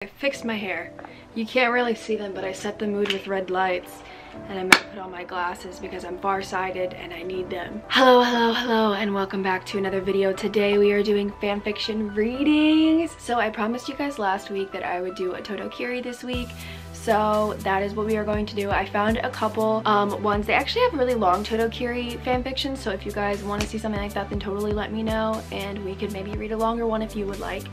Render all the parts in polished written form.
I fixed my hair. You can't really see them, but I set the mood with red lights, and I'm gonna put on my glasses because I'm farsighted and I need them. Hello, and welcome back to another video. Today we are doing fanfiction readings. So I promised you guys last week that I would do a Totokiri this week. So that is what we are going to do. I found a couple ones. They actually have really long Totokiri fanfictions, so if you guys want to see something like that, then totally let me know and we could maybe read a longer one if you would like.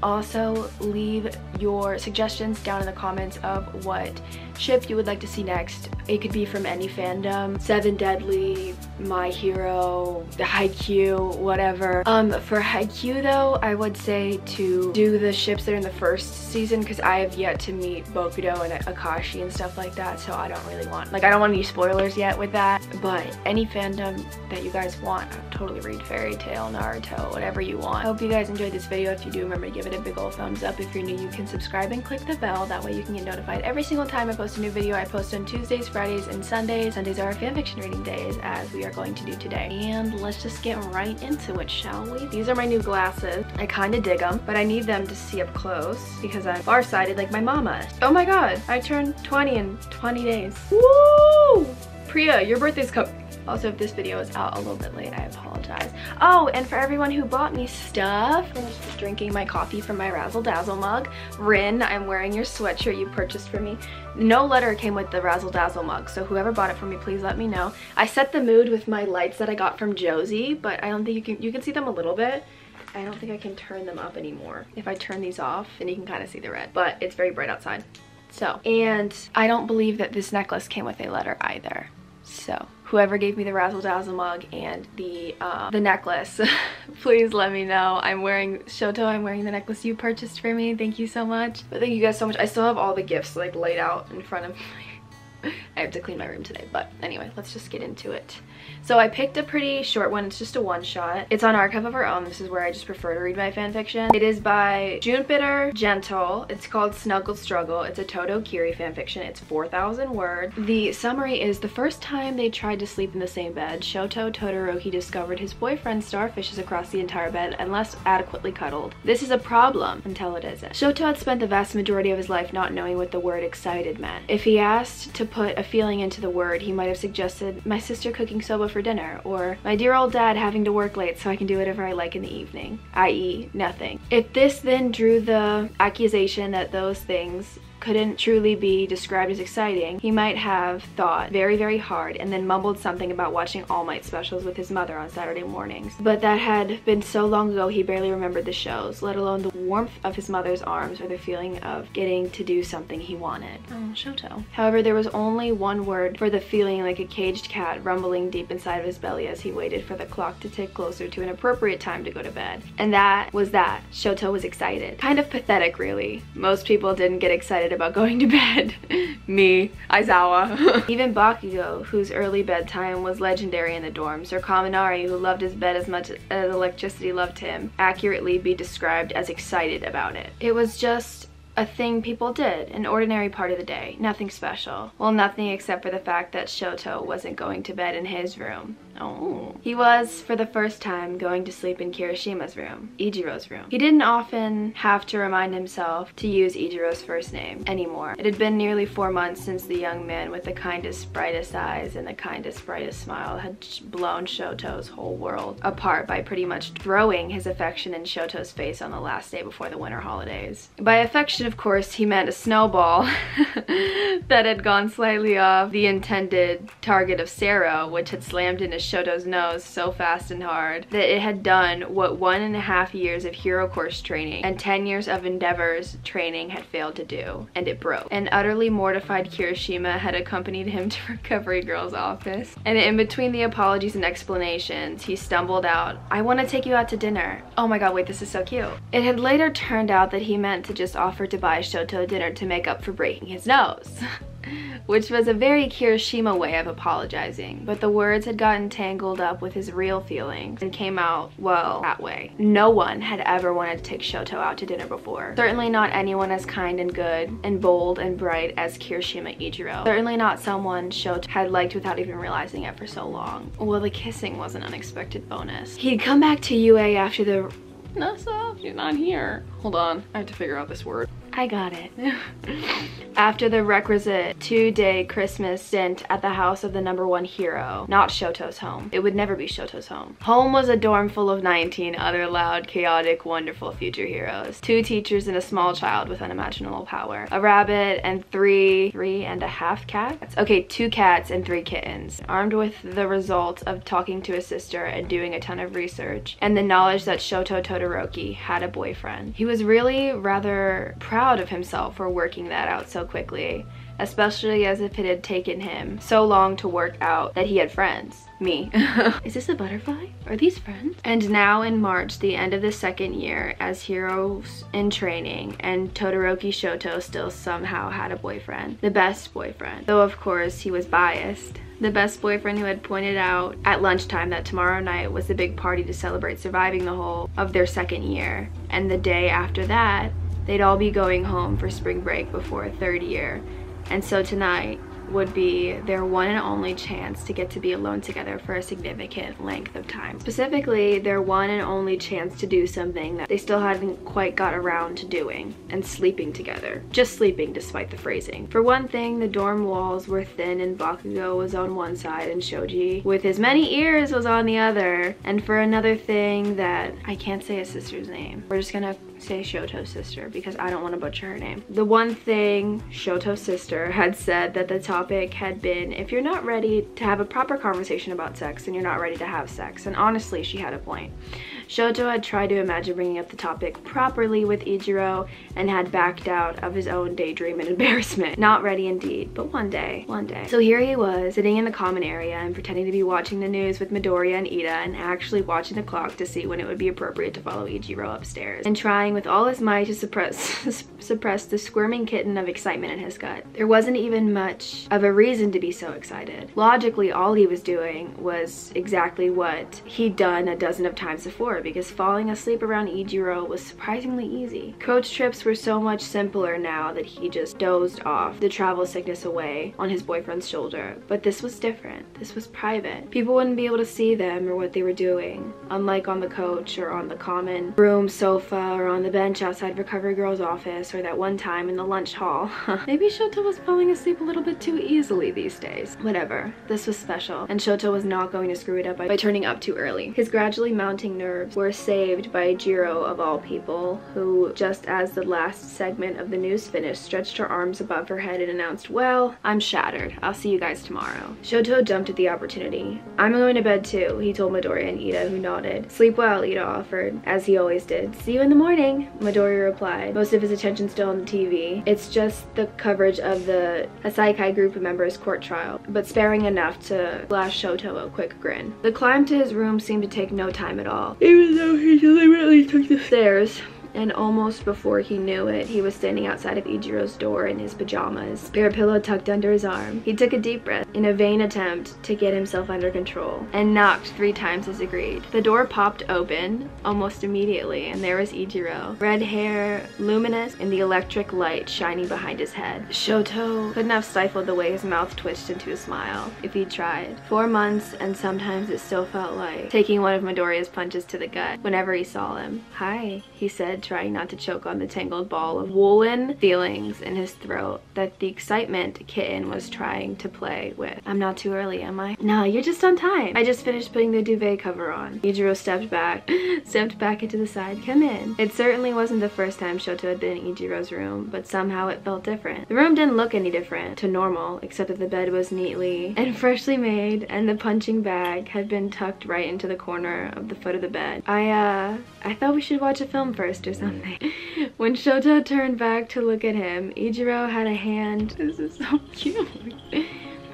Also leave your suggestions down in the comments of what ship you would like to see next. It could be from any fandom, Seven Deadly, My Hero, the Haikyuu, whatever. For Haikyuu though, I would say to do the ships that are in the first season because I have yet to meet Bokudo and Akashi and stuff like that, so I don't really want, like, I don't want any spoilers yet with that. But any fandom that you guys want, I'll totally read. Fairy Tail, Naruto, whatever you want. I hope you guys enjoyed this video. If you do, remember to give it a big ol' thumbs up. If you're new, you can subscribe and click the bell. That way you can get notified every single time I post a new video. I post on Tuesdays, Fridays, and Sundays. Sundays are our fanfiction reading days, as we are going to do today. And let's just get right into it, shall we? These are my new glasses. I kind of dig them, but I need them to see up close because I'm farsighted like my mama. Oh my god, I turned 20 in 20 days. Woo! Priya, your birthday's coming. Also, if this video is out a little bit late, I apologize. Oh, and for everyone who bought me stuff, I'm just drinking my coffee from my Razzle Dazzle mug. Rin, I'm wearing your sweatshirt you purchased for me. No letter came with the Razzle Dazzle mug, so whoever bought it for me, please let me know. I set the mood with my lights that I got from Josie, but I don't think you can see them a little bit. I don't think I can turn them up anymore. If I turn these off, then you can kind of see the red, but it's very bright outside. So, and I don't believe that this necklace came with a letter either. So, whoever gave me the Razzle Dazzle mug and the necklace, please let me know. I'm wearing, Shoto, I'm wearing the necklace you purchased for me. Thank you so much. But thank you guys so much. I still have all the gifts like laid out in front of me. I have to clean my room today, but anyway, let's just get into it. So I picked a pretty short one. It's just a one-shot. It's on Archive of Our Own. This is where I just prefer to read my fanfiction. It is by Junpiter Gentle. It's called Snuggled Struggle. It's a Totokiri fanfiction. It's 4,000 words. The summary is: the first time they tried to sleep in the same bed, Shoto Todoroki discovered his boyfriend starfishes across the entire bed unless adequately cuddled. This is a problem until it isn't. Shoto had spent the vast majority of his life not knowing what the word excited meant. If he asked to put a feeling into the word, he might have suggested, my sister cooking soba for dinner, or my dear old dad having to work late so I can do whatever I like in the evening, i.e. nothing. If this then drew the accusation that those things couldn't truly be described as exciting, he might have thought very, very hard and then mumbled something about watching All Might specials with his mother on Saturday mornings. But that had been so long ago he barely remembered the shows, let alone the warmth of his mother's arms or the feeling of getting to do something he wanted. Oh, Shoto. However, there was only one word for the feeling, like a caged cat rumbling deep inside of his belly as he waited for the clock to tick closer to an appropriate time to go to bed. And that was that. Shoto was excited. Kind of pathetic, really. Most people didn't get excited about going to bed. Me, Aizawa. Even Bakugo, whose early bedtime was legendary in the dorms, or Kaminari, who loved his bed as much as electricity loved him, accurately be described as excited about it. It was just a thing people did, an ordinary part of the day, nothing special. Well, nothing except for the fact that Shoto wasn't going to bed in his room. Oh. He was, for the first time, going to sleep in Kirishima's room, Ichiro's room. He didn't often have to remind himself to use Ichiro's first name anymore. It had been nearly 4 months since the young man with the kindest, brightest eyes and the kindest, brightest smile had blown Shoto's whole world apart by pretty much throwing his affection in Shoto's face on the last day before the winter holidays. By affection, of course, he meant a snowball that had gone slightly off the intended target of Sero, which had slammed into Shoto's nose so fast and hard that it had done what 1.5 years of hero course training and 10 years of Endeavor's training had failed to do, and it broke. An utterly mortified Kirishima had accompanied him to Recovery Girl's office, and in between the apologies and explanations, he stumbled out, I want to take you out to dinner. Oh my god, wait, this is so cute. It had later turned out that he meant to just offer to buy Shoto dinner to make up for breaking his nose. which was a very Kirishima way of apologizing, but the words had gotten tangled up with his real feelings and came out, well, that way. No one had ever wanted to take Shoto out to dinner before. Certainly not anyone as kind and good and bold and bright as Kirishima Ichiro. Certainly not someone Shoto had liked without even realizing it for so long. Well, the kissing was an unexpected bonus. He'd come back to UA after the Nessa, she's not here. Hold on, I have to figure out this word. I got it. After the requisite 2-day Christmas stint at the house of the #1 hero, not Shoto's home. It would never be Shoto's home. Home was a dorm full of 19 other loud, chaotic, wonderful future heroes. 2 teachers and a small child with unimaginable power. A rabbit and 3.5 cats? Okay, 2 cats and 3 kittens. Armed with the result of talking to his sister and doing a ton of research, and the knowledge that Shoto Todoroki had a boyfriend. He was really rather proud of himself for working that out so quickly, especially as if it had taken him so long to work out that he had friends. Me. Is this a butterfly? Are these friends? And now in March, the end of the 2nd year as heroes in training, and Todoroki Shoto still somehow had a boyfriend. The best boyfriend. Though of course he was biased. The best boyfriend who had pointed out at lunchtime that tomorrow night was the big party to celebrate surviving the whole of their 2nd year. And the day after that, they'd all be going home for spring break before a 3rd year. And so tonight would be their one and only chance to get to be alone together for a significant length of time. Specifically, their one and only chance to do something that they still hadn't quite got around to doing, and sleeping together. Just sleeping, despite the phrasing. For one thing, the dorm walls were thin and Bakugo was on one side and Shoji, with his many ears, was on the other. And for another thing that I can't say his sister's name. We're just gonna say Shoto's sister because I don't want to butcher her name. The one thing Shoto's sister had said that the topic had been, if you're not ready to have a proper conversation about sex, then you're not ready to have sex. And honestly, she had a point. Shoto had tried to imagine bringing up the topic properly with Ichiro and had backed out of his own daydream and embarrassment. Not ready indeed, but one day. So here he was, sitting in the common area and pretending to be watching the news with Midoriya and Ida, and actually watching the clock to see when it would be appropriate to follow Ichiro upstairs, and trying with all his might to suppress the squirming kitten of excitement in his gut. There wasn't even much of a reason to be so excited. Logically, all he was doing was exactly what he'd done a dozen of times before, because falling asleep around Ichiro was surprisingly easy. Coach trips were so much simpler now that he just dozed off, the travel sickness away, on his boyfriend's shoulder. But this was different. This was private. People wouldn't be able to see them or what they were doing, unlike on the coach or on the common room sofa or on the bench outside Recovery Girl's office, or that one time in the lunch hall. Maybe Shoto was falling asleep a little bit too easily these days. Whatever. This was special, and Shoto was not going to screw it up by turning up too early. His gradually mounting nerves were saved by Jiro of all people, who, just as the last segment of the news finished, stretched her arms above her head and announced, "Well, I'm shattered. I'll see you guys tomorrow." Shoto jumped at the opportunity. "I'm going to bed too," he told Midoriya and Ida, who nodded. "Sleep well," Ida offered, as he always did. "See you in the morning," Midoriya replied, most of his attention still on the TV. It's just the coverage of the Hasaikai group of members' court trial, but sparing enough to flash Shoto a quick grin. The climb to his room seemed to take no time at all, even though he deliberately took the stairs. And almost before he knew it, he was standing outside of Ichiro's door in his pajamas, spare pillow tucked under his arm. He took a deep breath in a vain attempt to get himself under control, and knocked 3 times as agreed. The door popped open almost immediately, and there was Ichiro, red hair luminous in the electric light shining behind his head. Shoto couldn't have stifled the way his mouth twitched into a smile if he'd tried. 4 months, and sometimes it still felt like taking one of Midoriya's punches to the gut whenever he saw him. "Hi," he said, trying not to choke on the tangled ball of woolen feelings in his throat that the excitement kitten was trying to play with. "I'm not too early, am I?" "No, you're just on time. I just finished putting the duvet cover on." Ichiro stepped back into the side. "Come in." It certainly wasn't the first time Shoto had been in Ichiro's room, but somehow it felt different. The room didn't look any different to normal, except that the bed was neatly and freshly made, and the punching bag had been tucked right into the corner of the foot of the bed. I thought we should watch a film first or something." When Shoto turned back to look at him, Ichiro had a hand. This is so cute.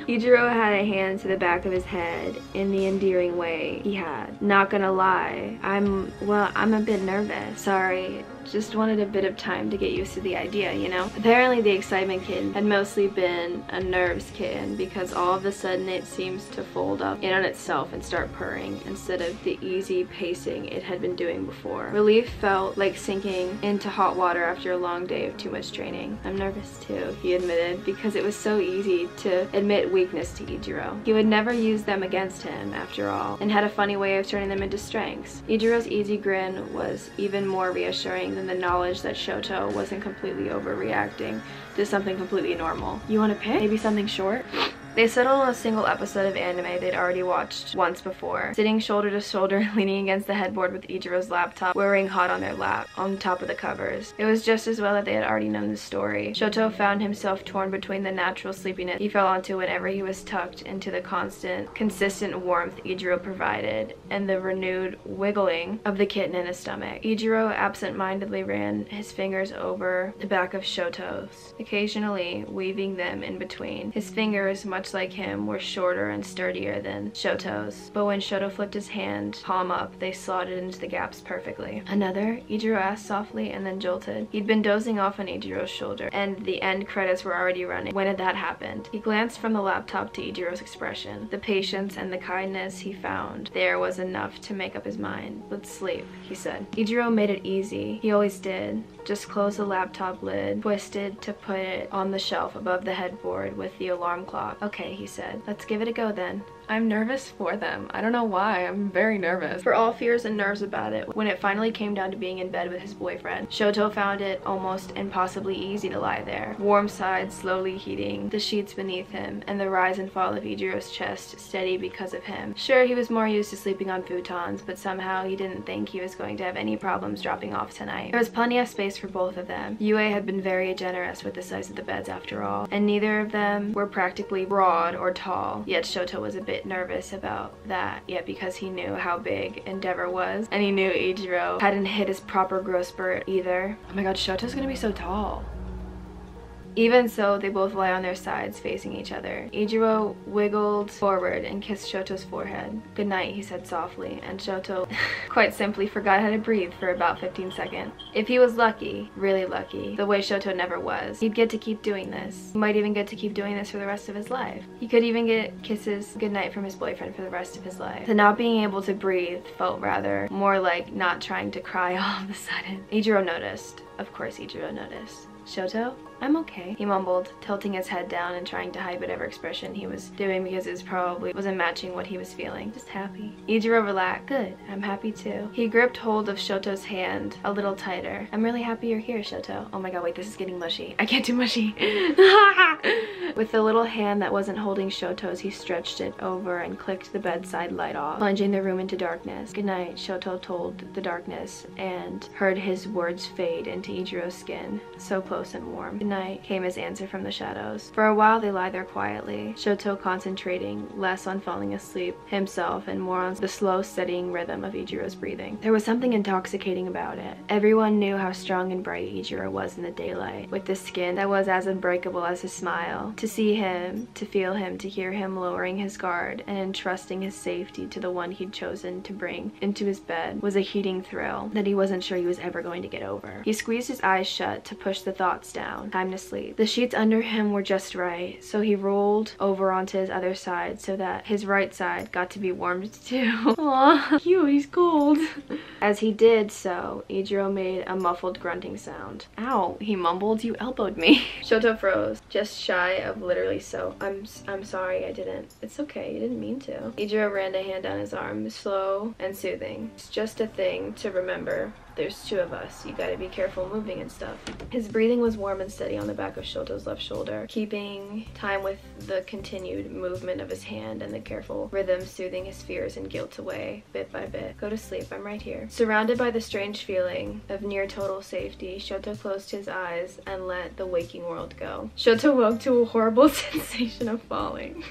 Ichiro had a hand to the back of his head in the endearing way he had. "Not gonna lie, I'm a bit nervous." "Sorry, just wanted a bit of time to get used to the idea, you know? Apparently the excitement kitten had mostly been a nerves kitten because all of a sudden it seems to fold up in on itself and start purring instead of the easy pacing it had been doing before. Relief felt like sinking into hot water after a long day of too much training. I'm nervous too, he admitted, because it was so easy to admit weakness to Ichiro. He would never use them against him, after all, and had a funny way of turning them into strengths. Ichiro's easy grin was even more reassuring than the knowledge that Shoto wasn't completely overreacting to something completely normal. You want to pick? Maybe something short? They settled on a single episode of anime they'd already watched once before, sitting shoulder to shoulder, leaning against the headboard with Ichiro's laptop whirring hot on their lap, on top of the covers. It was just as well that they had already known the story. Shoto found himself torn between the natural sleepiness he fell onto whenever he was tucked into the consistent warmth Ichiro provided, and the renewed wiggling of the kitten in his stomach. Ichiro absent-mindedly ran his fingers over the back of Shoto's, occasionally weaving them in between. His fingers, much like him, were shorter and sturdier than Shoto's, but when Shoto flipped his hand palm up, they slotted into the gaps perfectly. Another? Ichiro asked softly and then jolted. He'd been dozing off on Ichiro's shoulder, and the end credits were already running when that happened. He glanced from the laptop to Ichiro's expression. The patience and the kindness he found there was enough to make up his mind. Let's sleep, he said. Ichiro made it easy. He always did. Just closed the laptop lid, twisted to put it on the shelf above the headboard with the alarm clock. Okay, he said. Let's give it a go then. I'm nervous for them. I don't know why. I'm very nervous. For all fears and nerves about it, when it finally came down to being in bed with his boyfriend, Shoto found it almost impossibly easy to lie there, warm sides slowly heating, the sheets beneath him, and the rise and fall of Ichiro's chest steady because of him. Sure, he was more used to sleeping on futons, but somehow he didn't think he was going to have any problems dropping off tonight. There was plenty of space for both of them. Yue had been very generous with the size of the beds after all, and neither of them were practically broad or tall, yet Shoto was a bit nervous about that, yet because he knew how big Endeavor was, and he knew Ichiro hadn't hit his proper growth spurt either. Oh my god, Shoto's gonna be so tall. Even so, they both lie on their sides facing each other. Ichiro wiggled forward and kissed Shoto's forehead. Good night, he said softly, and Shoto quite simply forgot how to breathe for about 15 seconds. If he was lucky, really lucky, the way Shoto never was, he'd get to keep doing this. He might even get to keep doing this for the rest of his life. He could even get kisses goodnight from his boyfriend for the rest of his life. The not being able to breathe felt rather more like not trying to cry all of a sudden. Ichiro noticed. Of course Ichiro noticed. Shoto? I'm okay, he mumbled, tilting his head down and trying to hide whatever expression he was doing because it probably wasn't matching what he was feeling. Just happy. Ichiro relaxed. Good, I'm happy too. He gripped hold of Shoto's hand a little tighter. I'm really happy you're here, Shoto. Oh my god, wait, this is getting mushy. I can't do mushy. With the little hand that wasn't holding Shoto's, he stretched it over and clicked the bedside light off, plunging the room into darkness. Good night, Shoto told the darkness, and heard his words fade into Ichiro's skin, so close and warm. Good night, came his answer from the shadows. For a while they lie there quietly, Shoto concentrating less on falling asleep himself and more on the slow steadying rhythm of Ichiro's breathing. There was something intoxicating about it. Everyone knew how strong and bright Ichiro was in the daylight, with the skin that was as unbreakable as his smile. To see him, to feel him, to hear him lowering his guard and entrusting his safety to the one he'd chosen to bring into his bed was a heating thrill that he wasn't sure he was ever going to get over. He squeezed his eyes shut to push the thoughts down. Time to sleep. The sheets under him were just right, so he rolled over onto his other side so that his right side got to be warmed too. Aw, cute, he's cold. As he did so, Ichiro made a muffled grunting sound. Ow, he mumbled, you elbowed me. Shoto froze, just shy of literally so. I'm sorry, I didn't. It's okay, you didn't mean to. Ichiro ran a hand down his arm, slow and soothing. It's just a thing to remember. There's two of us. You gotta be careful moving and stuff. His breathing was warm and steady on the back of Shoto's left shoulder, keeping time with the continued movement of his hand and the careful rhythm soothing his fears and guilt away, bit by bit. Go to sleep, I'm right here. Surrounded by the strange feeling of near total safety, Shoto closed his eyes and let the waking world go. Shoto woke to a horrible sensation of falling.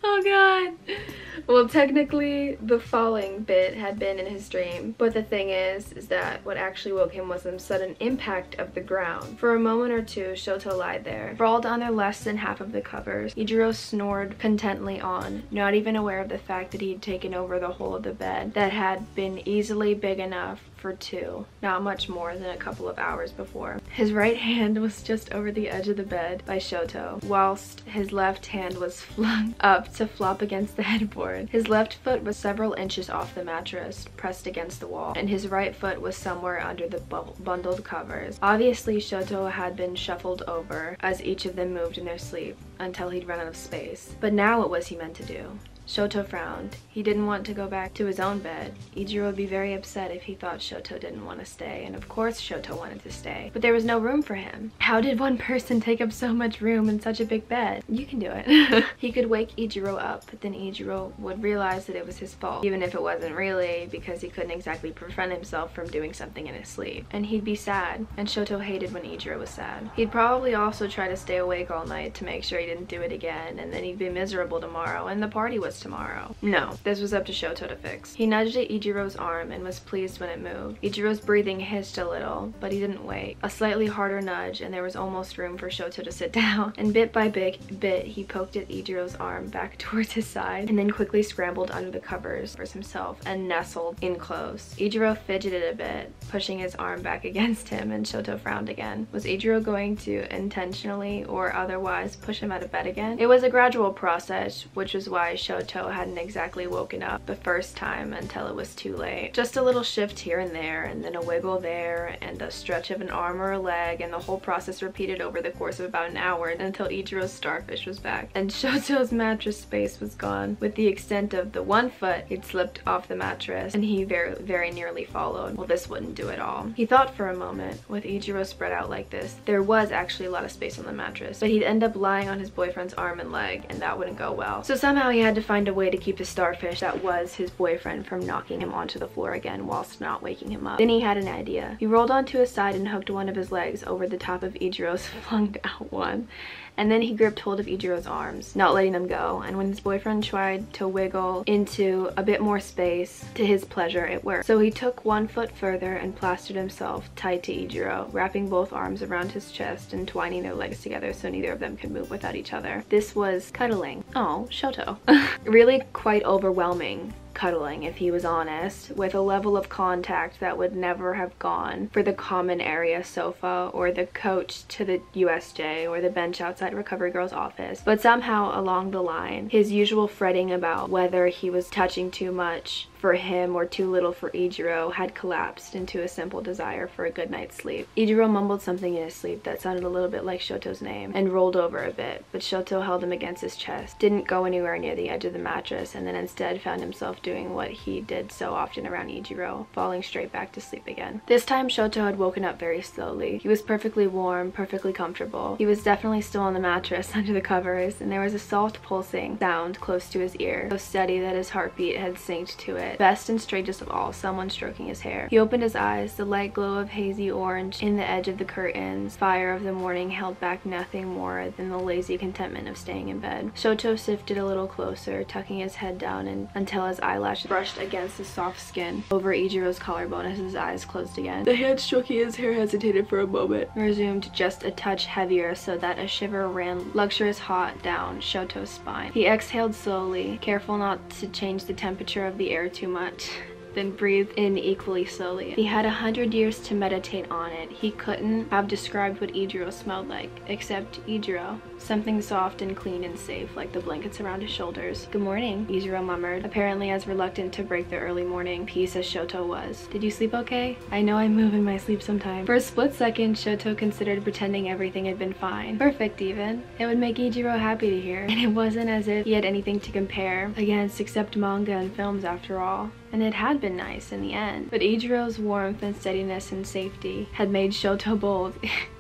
Oh god. Well, technically, the falling bit had been in his dream, but the thing is that what actually woke him was the sudden impact of the ground. For a moment or two, Shoto lied there, sprawled under less than half of the covers. Ichiro snored contently on, not even aware of the fact that he'd taken over the whole of the bed that had been easily big enough for 2, not much more than a couple of hours before. His right hand was just over the edge of the bed by Shoto, whilst his left hand was flung up to flop against the headboard. His left foot was several inches off the mattress, pressed against the wall, and his right foot was somewhere under the bundled covers. Obviously, Shoto had been shuffled over as each of them moved in their sleep until he'd run out of space. But now what was he meant to do? Shoto frowned. He didn't want to go back to his own bed. Ijiro would be very upset if he thought Shoto didn't want to stay, and of course Shoto wanted to stay. But there was no room for him. How did one person take up so much room in such a big bed? You can do it. He could wake Ijiro up, but then Ijiro would realize that it was his fault, even if it wasn't really, because he couldn't exactly prevent himself from doing something in his sleep. And he'd be sad, and Shoto hated when Ijiro was sad. He'd probably also try to stay awake all night to make sure he didn't do it again, and then he'd be miserable tomorrow, and the party was tomorrow. No, this was up to Shoto to fix. He nudged at Ijiro's arm and was pleased when it moved. Ijiro's breathing hissed a little, but he didn't wait. A slightly harder nudge and there was almost room for Shoto to sit down, and bit by bit he poked at Ijiro's arm back towards his side and then quickly scrambled under the covers for himself and nestled in close. Ijiro fidgeted a bit, pushing his arm back against him, and Shoto frowned again. Was Ijiro going to intentionally or otherwise push him out of bed again? It was a gradual process, which was why Shoto hadn't exactly woken up the first time until it was too late. Just a little shift here and there, and then a wiggle there, and a stretch of an arm or a leg, and the whole process repeated over the course of about an hour until Ijiro's starfish was back, and Shoto's mattress space was gone, with the extent of the one foot he'd slipped off the mattress, and he very nearly followed. Well, this wouldn't do it all. He thought for a moment, with Ijiro spread out like this, there was actually a lot of space on the mattress, but he'd end up lying on his boyfriend's arm and leg, and that wouldn't go well. So somehow he had to find a way to keep the starfish that was his boyfriend from knocking him onto the floor again whilst not waking him up. Then he had an idea. He rolled onto his side and hooked one of his legs over the top of Ijiro's flung out one, and then he gripped hold of Ijiro's arms, not letting them go, and when his boyfriend tried to wiggle into a bit more space, to his pleasure, it worked. So he took one foot further and plastered himself tight to Ijiro, wrapping both arms around his chest and twining their legs together so neither of them could move without each other. This was cuddling. Oh, Shoto. Really quite overwhelming cuddling, if he was honest, with a level of contact that would never have gone for the common area sofa or the couch to the USJ or the bench outside Recovery Girl's office. But somehow along the line, his usual fretting about whether he was touching too much for him or too little for Ijiro had collapsed into a simple desire for a good night's sleep. Ijiro mumbled something in his sleep that sounded a little bit like Shoto's name and rolled over a bit, but Shoto held him against his chest, didn't go anywhere near the edge of the mattress, and then instead found himself doing what he did so often around Ijiro, falling straight back to sleep again. This time Shoto had woken up very slowly. He was perfectly warm, perfectly comfortable. He was definitely still on the mattress under the covers, and there was a soft pulsing sound close to his ear, so steady that his heartbeat had synced to it. Best and strangest of all, someone stroking his hair. He opened his eyes, the light glow of hazy orange in the edge of the curtains. Fire of the morning held back nothing more than the lazy contentment of staying in bed. Shoto shifted a little closer, tucking his head down until his eyelashes brushed against the soft skin over Ijiro's collarbone as his eyes closed again. The hand stroking his hair hesitated for a moment, resumed just a touch heavier so that a shiver ran luxurious hot down Shoto's spine. He exhaled slowly, careful not to change the temperature of the air too much, then breathed in equally slowly. He had 100 years to meditate on it. He couldn't have described what Ijiro smelled like, except Ijiro. Something soft and clean and safe, like the blankets around his shoulders. "Good morning," Ijiro murmured, apparently as reluctant to break the early morning peace as Shoto was. "Did you sleep okay? I know I move in my sleep sometimes." For a split second, Shoto considered pretending everything had been fine. Perfect even. It would make Ijiro happy to hear. And it wasn't as if he had anything to compare against except manga and films after all. And it had been nice in the end. But Ijiro's warmth and steadiness and safety had made Shoto bold.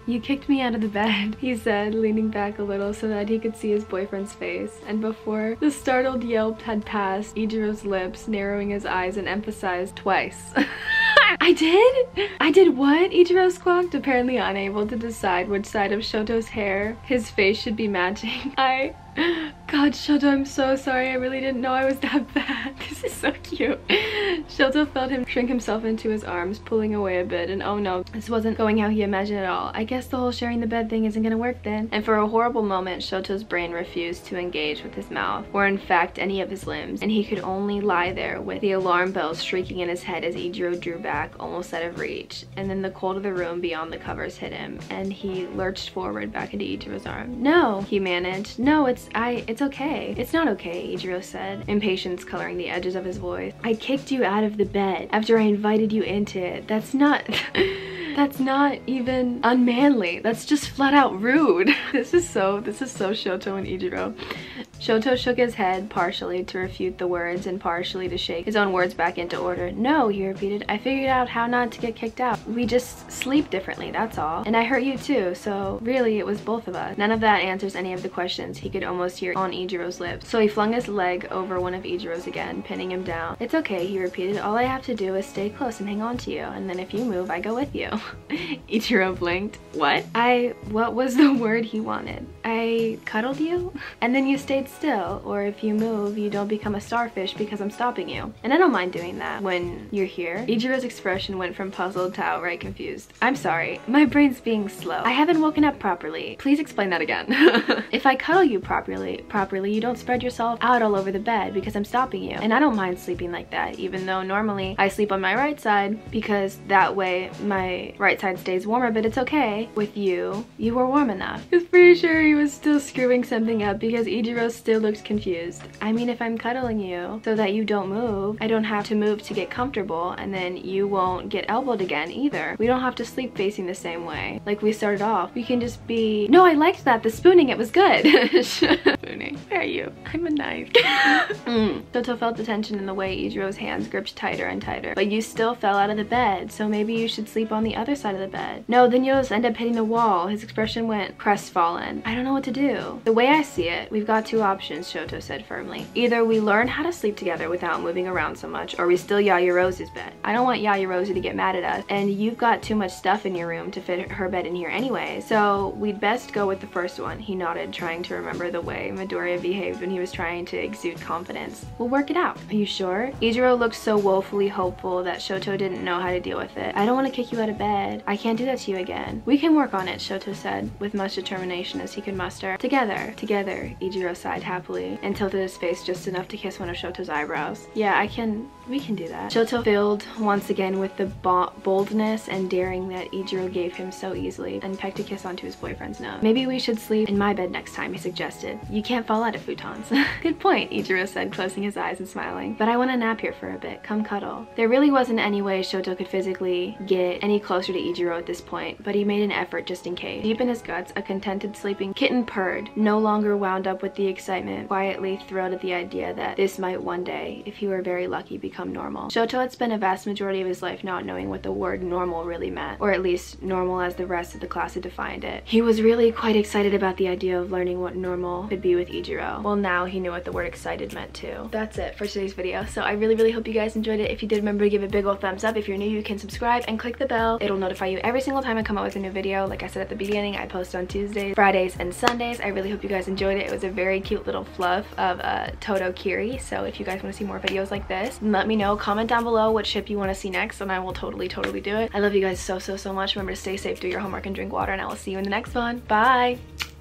"You kicked me out of the bed," he said, leaning back a little so that he could see his boyfriend's face. And before the startled yelp had passed Ijiro's lips, narrowing his eyes and emphasized twice. "I did? I did what?" Ichiro squawked, apparently unable to decide which side of Shoto's hair his face should be matching. God, Shoto, I'm so sorry. I really didn't know I was that bad. This is so cute. Shoto felt him shrink himself into his arms, pulling away a bit, and oh no, this wasn't going how he imagined at all. I guess the whole sharing the bed thing isn't gonna work then. And for a horrible moment, Shoto's brain refused to engage with his mouth, or in fact any of his limbs, and he could only lie there with the alarm bells shrieking in his head as Ichiro drew back, almost out of reach. And then the cold of the room beyond the covers hit him, and he lurched forward back into Ichiro's arm. No, he managed. No, it's okay. It's not okay, Ichiro said, impatience coloring the edges of his voice. I kicked you out of the bed after I invited you into it. That's not that's not even unmanly. That's just flat out rude. This is so Shoto and Ichiro. Shoto shook his head, partially to refute the words and partially to shake his own words back into order. No, he repeated. I figured out how not to get kicked out. We just sleep differently, that's all. And I hurt you too, so really it was both of us. None of that answers any of the questions he could almost hear on Ichiro's lips. So he flung his leg over one of Ichiro's again, pinning him down. It's okay, he repeated. All I have to do is stay close and hang on to you, and then if you move, I go with you. Ichiro blinked. What was the word he wanted? I cuddled you? And then you stayed still, or if you move, you don't become a starfish because I'm stopping you. And I don't mind doing that when you're here. Ichiro's expression went from puzzled to outright confused. I'm sorry, my brain's being slow. I haven't woken up properly. Please explain that again. If I cuddle you properly, you don't spread yourself out all over the bed because I'm stopping you. And I don't mind sleeping like that, even though normally I sleep on my right side because that way my right side stays warmer, but it's okay. With you were warm enough. I was pretty sure he was still screwing something up because Ichiro still looked confused. I mean, if I'm cuddling you so that you don't move, I don't have to move to get comfortable, and then you won't get elbowed again either. We don't have to sleep facing the same way like we started off. We can just be... No, I liked that. The spooning, it was good. Spooning. Where are you? I'm a knife. Shoto felt the tension in the way Ichiro's hands gripped tighter and tighter. But you still fell out of the bed, so maybe you should sleep on the other side of the bed. No, then you'll just end up hitting the wall. His expression went crestfallen. I don't know what to do. The way I see it, we've got two options, Shoto said firmly. Either we learn how to sleep together without moving around so much, or we steal Yaoyorozu's bed. I don't want Yaoyorozu to get mad at us, and you've got too much stuff in your room to fit her bed in here anyway, so we'd best go with the first one. He nodded, trying to remember the way Midoriya behaved when he was trying to exude confidence. We'll work it out. Are you sure? Ichiro looked so woefully hopeful that Shoto didn't know how to deal with it. I don't want to kick you out of bed. I can't do that to you again. We can work on it, Shoto said, with much determination as he could muster. Together, Ichiro sighed happily and tilted his face just enough to kiss one of Shoto's eyebrows. Yeah, we can do that. Shoto filled once again with the boldness and daring that Ichiro gave him so easily and pecked a kiss onto his boyfriend's nose. Maybe we should sleep in my bed next time, he suggested. You can't fall out of futons. Good point, Ichiro said, closing his eyes and smiling. But I want to nap here for a bit. Come cuddle. There really wasn't any way Shoto could physically get any closer to Ichiro at this point, but he made an effort just in case. Deep in his guts, a contented sleeping kitten purred, no longer wound up with the excitement, quietly thrilled at the idea that this might one day, if he were very lucky, become normal. Shoto had spent a vast majority of his life not knowing what the word normal really meant, or at least normal as the rest of the class had defined it. He was really quite excited about the idea of learning what normal could be with Ichiro. Well, now he knew what the word excited meant too. That's it for today's video. So I really hope you guys enjoyed it. If you did, remember to give a big old thumbs up. If you're new, you can subscribe and click the bell. It'll notify you every single time I come out with a new video. Like I said at the beginning, I post on Tuesdays, Fridays, and Sundays. I really hope you guys enjoyed it. It was a very cute little fluff of Todo Kiri. So if you guys want to see more videos like this, let me know. Comment down below what ship you want to see next, and I will totally do it. I love you guys so much. Remember to stay safe, do your homework, and drink water, and I will see you in the next one. Bye!